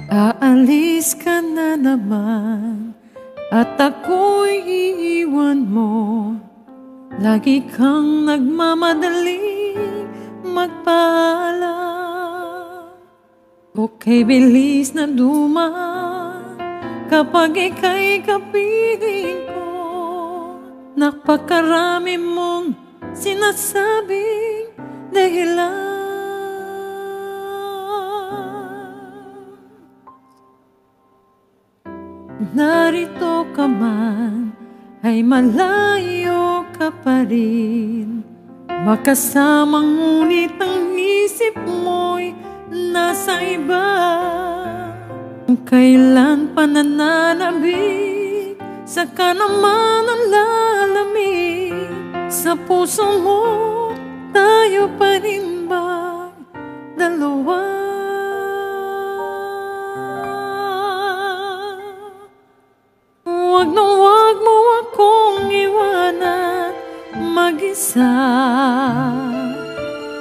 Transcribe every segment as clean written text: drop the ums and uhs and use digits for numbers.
Aalis ka na naman at ako'y iiwan mo. Lagi kang nagmamadali magpaalam. Okay, bilis na dumaan kapag ika'y kapiling ko. Napakarami mong sinasabing dahilan. Narito ka man, ay malayo ka pa rin. Makasama ngunit ang isip mo'y nasa iba. Kung kailan pa nananabik, saka naman ang lalamig. Sa puso mo, tayo pa rin ba dalawa? Huwag na huwag mo akong iwanan mag-isa.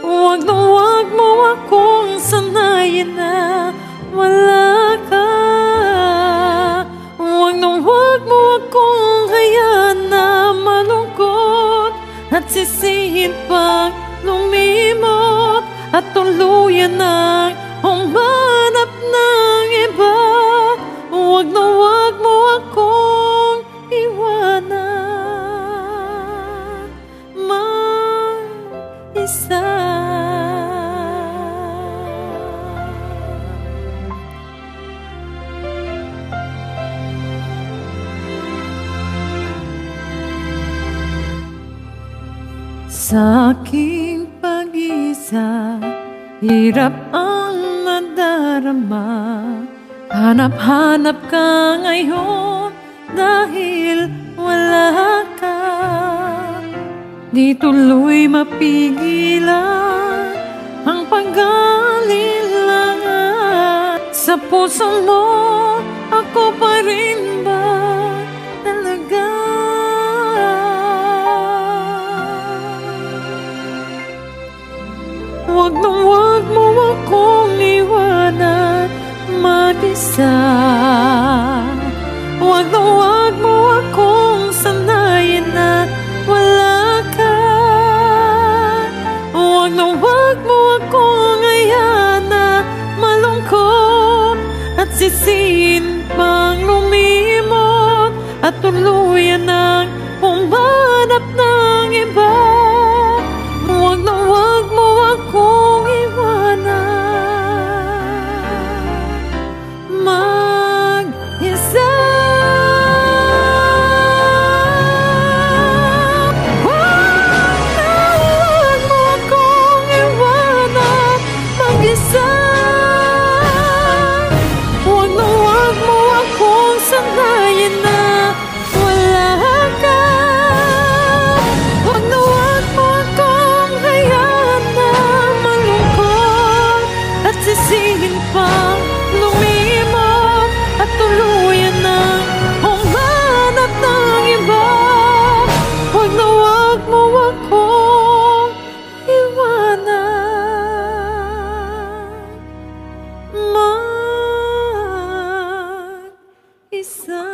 Huwag na huwag mo akong sanayin na wala ka. Huwag na huwag mo akong hayaan na malungkot at sisihin pang lumimot at tuluyan ng humanap ng iba. Huwag na huwag mo akong iwanan mag-isa. Sa aking pag-isa, hirap ang nadarama. Hanap-hanap ka ngayon dahil wala ka. Di tuloy mapigilan ang pag-alilangan. Sa puso mo, ako pa rin ba talaga? Huwag na huwag mo akong iwanan mag-isa. Huwag na huwag mo akong sanayin na wala ka. Huwag na huwag mo akong hayaan na malungkot at sisihin pang lumimot at tuluyan ng humanap ng iba. Huwag na huwag mo akong iwanan mag-isa. Huwag na huwag mo akong iwanan mag-isa. Huwag na huwag mo akong sanayin na wala ka. Huwag na huwag mo akong hayaan na malungkot at sisihin pang lumimot at tuluyan ng humanap ng iba. Huwag na huwag mo akong iwanan mag-isa.